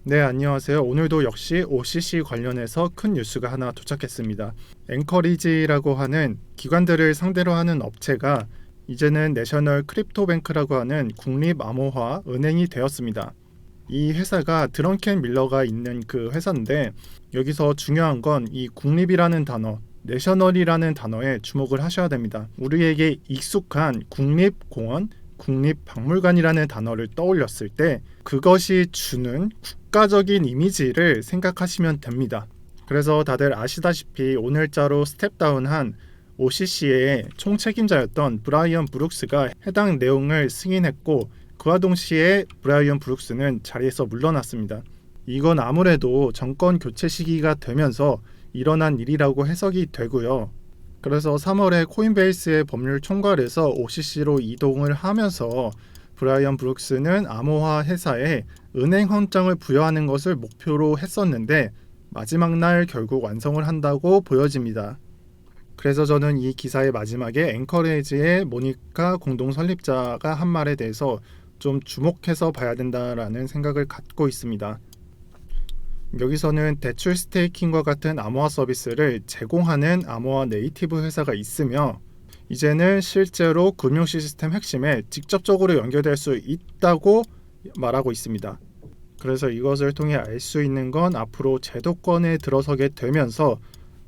네, 안녕하세요. 오늘도 역시 OCC 관련해서 큰 뉴스가 하나 도착했습니다. 앵커리지라고 하는 기관들을 상대로 하는 업체가 이제는 내셔널 크립토뱅크라고 하는 국립 암호화 은행이 되었습니다. 이 회사가 드런켄 밀러가 있는 그 회사인데, 여기서 중요한 건 이 국립이라는 단어, 내셔널이라는 단어에 주목을 하셔야 됩니다. 우리에게 익숙한 국립공원, 국립박물관이라는 단어를 떠올렸을 때 그것이 주는 국가적인 이미지를 생각하시면 됩니다. 그래서 다들 아시다시피 오늘자로 스텝다운한 OCC의 총책임자였던 브라이언 브룩스가 해당 내용을 승인했고, 그와 동시에 브라이언 브룩스는 자리에서 물러났습니다. 이건 아무래도 정권 교체 시기가 되면서 일어난 일이라고 해석이 되고요. 그래서 3월에 코인베이스의 법률 총괄에서 OCC로 이동을 하면서 브라이언 브룩스는 암호화 회사에 은행 헌장을 부여하는 것을 목표로 했었는데, 마지막 날 결국 완성을 한다고 보여집니다. 그래서 저는 이 기사의 마지막에 앵커리지의 모니카 공동 설립자가 한 말에 대해서 좀 주목해서 봐야 된다라는 생각을 갖고 있습니다. 여기서는 대출 스테이킹과 같은 암호화 서비스를 제공하는 암호화 네이티브 회사가 있으며, 이제는 실제로 금융 시스템 핵심에 직접적으로 연결될 수 있다고 말하고 있습니다. 그래서 이것을 통해 알 수 있는 건 앞으로 제도권에 들어서게 되면서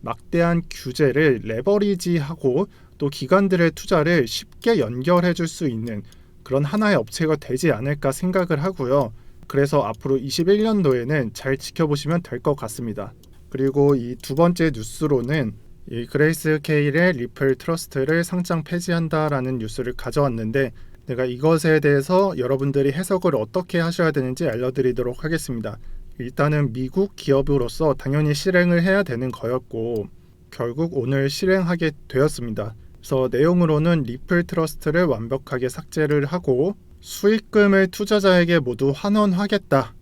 막대한 규제를 레버리지하고 또 기관들의 투자를 쉽게 연결해 줄 수 있는 그런 하나의 업체가 되지 않을까 생각을 하고요. 그래서 앞으로 21년도에는 잘 지켜보시면 될 것 같습니다. 그리고 이 두 번째 뉴스로는 이 그레이스 케일의 리플 트러스트를 상장 폐지한다라는 뉴스를 가져왔는데, 내가 이것에 대해서 여러분들이 해석을 어떻게 하셔야 되는지 알려드리도록 하겠습니다. 일단은 미국 기업으로서 당연히 실행을 해야 되는 거였고, 결국 오늘 실행하게 되었습니다. 그래서 내용으로는 리플 트러스트를 완벽하게 삭제를 하고 수익금을 투자자에게 모두 환원하겠다,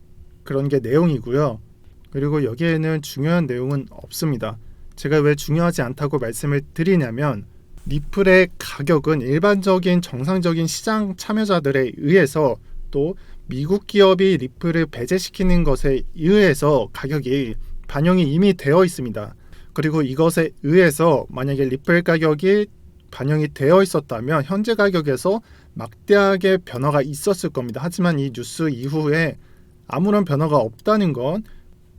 그런 게 내용이고요. 그리고 여기에는 중요한 내용은 없습니다. 제가 왜 중요하지 않다고 말씀을 드리냐면, 리플의 가격은 일반적인 정상적인 시장 참여자들에 의해서, 또 미국 기업이 리플을 배제시키는 것에 의해서 가격이 반영이 이미 되어 있습니다. 그리고 이것에 의해서 만약에 리플 가격이 반영이 되어 있었다면 현재 가격에서 막대하게 변화가 있었을 겁니다. 하지만 이 뉴스 이후에 아무런 변화가 없다는 건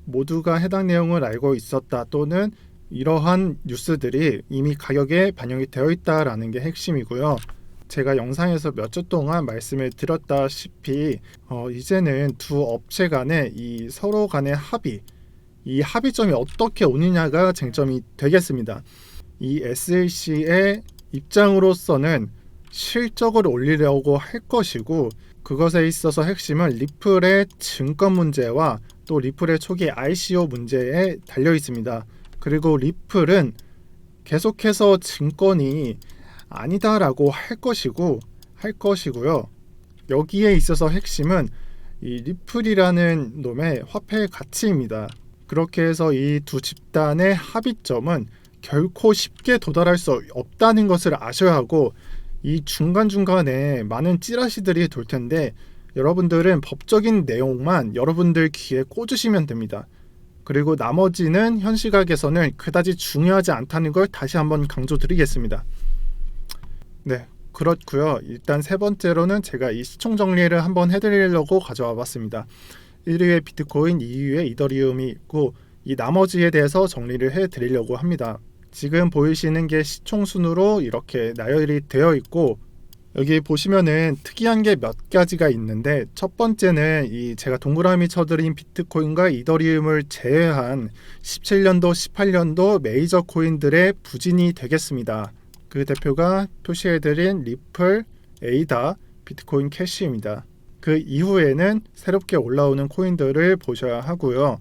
모두가 해당 내용을 알고 있었다, 또는 이러한 뉴스들이 이미 가격에 반영이 되어 있다라는 게 핵심이고요. 제가 영상에서 몇 주 동안 말씀을 드렸다시피 이제는 두 업체 간의 이 서로 간의 합의, 이 합의점이 어떻게 오느냐가 쟁점이 되겠습니다. 이 SEC의 입장으로서는 실적을 올리려고 할 것이고, 그것에 있어서 핵심은 리플의 증권 문제와 또 리플의 초기 ICO 문제에 달려 있습니다. 그리고 리플은 계속해서 증권이 아니다라고 할 것이고요. 여기에 있어서 핵심은 이 리플이라는 놈의 화폐 가치입니다. 그렇게 해서 이 두 집단의 합의점은 결코 쉽게 도달할 수 없다는 것을 아셔야 하고, 이 중간중간에 많은 찌라시들이 돌 텐데 여러분들은 법적인 내용만 여러분들 귀에 꽂으시면 됩니다. 그리고 나머지는 현 시각에서는 그다지 중요하지 않다는 걸 다시 한번 강조드리겠습니다. 네, 그렇고요. 일단 세 번째로는 제가 이 시총 정리를 한번 해드리려고 가져와 봤습니다. 1위에 비트코인, 2위에 이더리움이 있고, 이 나머지에 대해서 정리를 해드리려고 합니다. 지금 보이시는 게 시총 순으로 이렇게 나열이 되어 있고, 여기 보시면은 특이한 게 몇 가지가 있는데, 첫 번째는 이 제가 동그라미 쳐드린 비트코인과 이더리움을 제외한 17년도, 18년도 메이저 코인들의 부진이 되겠습니다. 그 대표가 표시해드린 리플, 에이다, 비트코인 캐시입니다. 그 이후에는 새롭게 올라오는 코인들을 보셔야 하고요.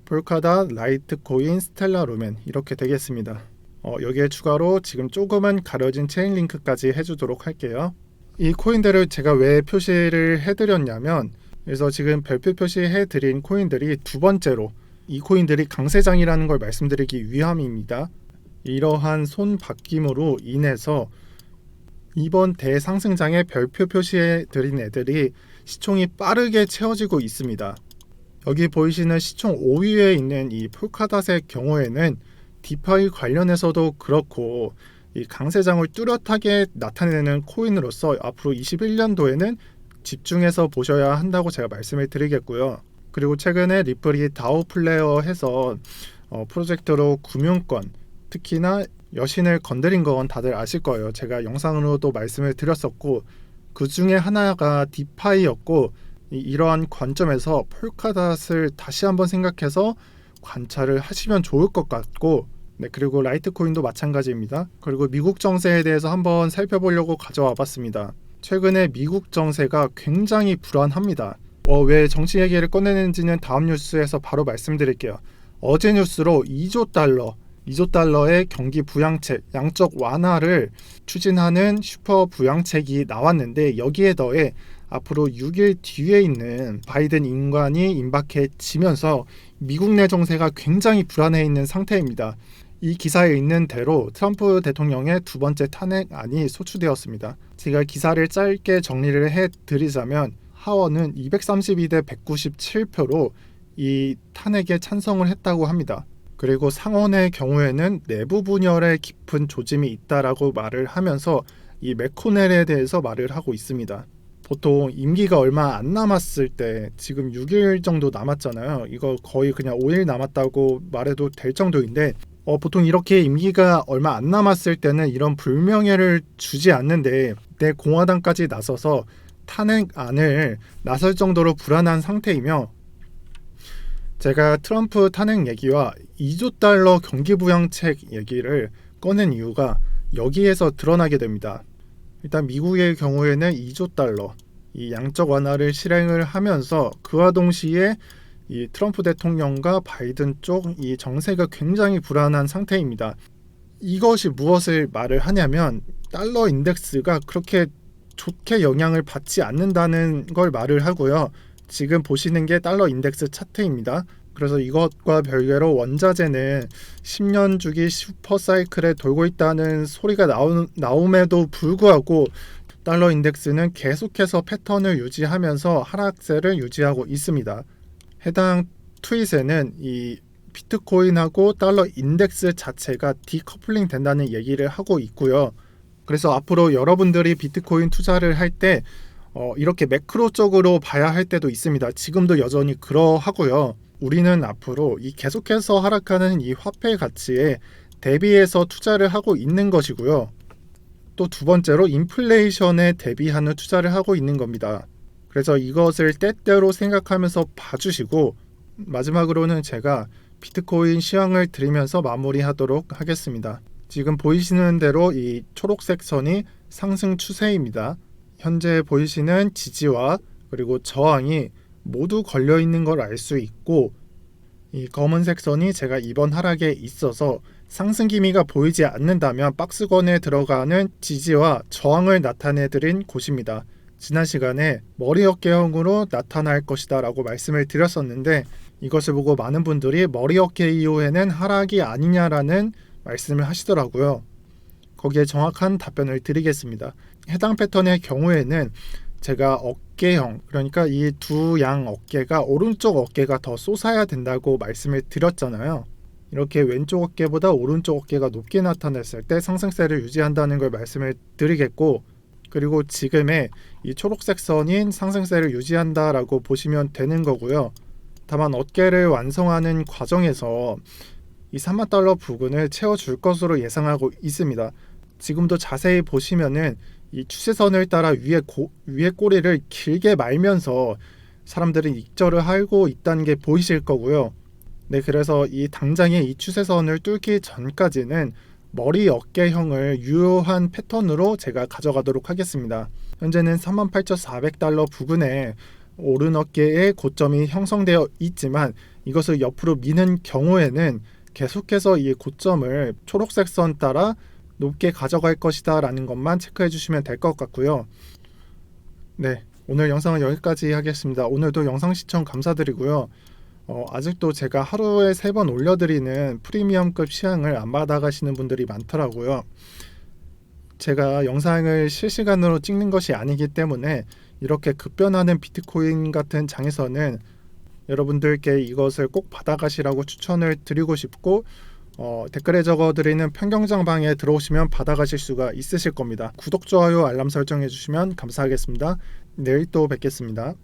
폴카닷, 라이트코인, 스텔라 루멘, 이렇게 되겠습니다. 여기에 추가로 지금 조금은 가려진 체인링크까지 해주도록 할게요. 이 코인들을 제가 왜 표시를 해드렸냐면, 그래서 지금 별표 표시해드린 코인들이 두 번째로 이 코인들이 강세장이라는 걸 말씀드리기 위함입니다. 이러한 손바뀜으로 인해서 이번 대상승장에 별표 표시해드린 애들이 시총이 빠르게 채워지고 있습니다. 여기 보이시는 시총 5위에 있는 이 폴카닷의 경우에는 디파이 관련해서도 그렇고 이 강세장을 뚜렷하게 나타내는 코인으로서 앞으로 21년도에는 집중해서 보셔야 한다고 제가 말씀을 드리겠고요. 그리고 최근에 리플이 다오 플레어 해서 프로젝트로 금융권, 특히나 여신을 건드린 건 다들 아실 거예요. 제가 영상으로도 말씀을 드렸었고, 그 중에 하나가 디파이였고, 이러한 관점에서 폴카닷을 다시 한번 생각해서 관찰을 하시면 좋을 것 같고, 네, 그리고 라이트코인도 마찬가지입니다. 그리고 미국 정세에 대해서 한번 살펴보려고 가져와 봤습니다. 최근에 미국 정세가 굉장히 불안합니다. 왜 정치 얘기를 꺼내는지는 다음 뉴스에서 바로 말씀드릴게요. 어제 뉴스로 2조 달러의 경기 부양책, 양적 완화를 추진하는 슈퍼 부양책이 나왔는데, 여기에 더해 앞으로 6일 뒤에 있는 바이든 임관이 임박해지면서 미국 내 정세가 굉장히 불안해 있는 상태입니다. 이 기사에 있는 대로 트럼프 대통령의 두 번째 탄핵안이 소추되었습니다. 제가 기사를 짧게 정리를 해드리자면, 하원은 232대 197표로 이 탄핵에 찬성을 했다고 합니다. 그리고 상원의 경우에는 내부 분열에 깊은 조짐이 있다라고 말을 하면서 이 맥코넬에 대해서 말을 하고 있습니다. 보통 임기가 얼마 안 남았을 때, 지금 6일 정도 남았잖아요. 이거 거의 그냥 5일 남았다고 말해도 될 정도인데, 보통 이렇게 임기가 얼마 안 남았을 때는 이런 불명예를 주지 않는데, 내 공화당까지 나서서 탄핵안을 나설 정도로 불안한 상태이며, 제가 트럼프 탄핵 얘기와 2조 달러 경기부양책 얘기를 꺼낸 이유가 여기에서 드러나게 됩니다. 일단 미국의 경우에는 2조 달러 이 양적 완화를 실행을 하면서 그와 동시에 이 트럼프 대통령과 바이든 쪽 이 정세가 굉장히 불안한 상태입니다. 이것이 무엇을 말을 하냐면, 달러 인덱스가 그렇게 좋게 영향을 받지 않는다는 걸 말을 하고요. 지금 보시는 게 달러 인덱스 차트입니다. 그래서 이것과 별개로 원자재는 10년 주기 슈퍼사이클에 돌고 있다는 소리가 나옴에도 불구하고 달러 인덱스는 계속해서 패턴을 유지하면서 하락세를 유지하고 있습니다. 해당 트윗에는 이 비트코인하고 달러 인덱스 자체가 디커플링 된다는 얘기를 하고 있고요. 그래서 앞으로 여러분들이 비트코인 투자를 할 때 이렇게 매크로적으로 봐야 할 때도 있습니다. 지금도 여전히 그러하고요. 우리는 앞으로 이 계속해서 하락하는 이 화폐 가치에 대비해서 투자를 하고 있는 것이고요. 또 두 번째로 인플레이션에 대비하는 투자를 하고 있는 겁니다. 그래서 이것을 때때로 생각하면서 봐주시고, 마지막으로는 제가 비트코인 시황을 드리면서 마무리하도록 하겠습니다. 지금 보이시는 대로 이 초록색 선이 상승 추세입니다. 현재 보이시는 지지와 그리고 저항이 모두 걸려 있는 걸 알 수 있고, 이 검은색 선이 제가 이번 하락에 있어서 상승 기미가 보이지 않는다면 박스권에 들어가는 지지와 저항을 나타내 드린 곳입니다. 지난 시간에 머리 어깨형으로 나타날 것이다 라고 말씀을 드렸었는데, 이것을 보고 많은 분들이 머리 어깨 이후에는 하락이 아니냐라는 말씀을 하시더라고요. 거기에 정확한 답변을 드리겠습니다. 해당 패턴의 경우에는 제가 어깨형, 그러니까 이 두 양 어깨가 오른쪽 어깨가 더 솟아야 된다고 말씀을 드렸잖아요. 이렇게 왼쪽 어깨보다 오른쪽 어깨가 높게 나타났을 때 상승세를 유지한다는 걸 말씀을 드리겠고, 그리고 지금의 이 초록색 선인 상승세를 유지한다라고 보시면 되는 거고요. 다만 어깨를 완성하는 과정에서 이 3만 달러 부근을 채워줄 것으로 예상하고 있습니다. 지금도 자세히 보시면은 이 추세선을 따라 위에 꼬리를 길게 말면서 사람들은 익절을 하고 있다는 게 보이실 거고요. 네, 그래서 이 당장에 이 추세선을 뚫기 전까지는 머리 어깨형을 유효한 패턴으로 제가 가져가도록 하겠습니다. 현재는 38,400달러 부근에 오른 어깨의 고점이 형성되어 있지만, 이것을 옆으로 미는 경우에는 계속해서 이 고점을 초록색 선 따라 높게 가져갈 것이다 라는 것만 체크해 주시면 될 것 같고요. 네, 오늘 영상은 여기까지 하겠습니다. 오늘도 영상 시청 감사드리고요. 아직도 제가 하루에 3번 올려드리는 프리미엄급 시향을 안 받아가시는 분들이 많더라고요. 제가 영상을 실시간으로 찍는 것이 아니기 때문에 이렇게 급변하는 비트코인 같은 장에서는 여러분들께 이것을 꼭 받아가시라고 추천을 드리고 싶고 댓글에 적어드리는 편경장방에 들어오시면 받아가실 수가 있으실 겁니다. 구독, 좋아요, 알람 설정해 주시면 감사하겠습니다. 내일 또 뵙겠습니다.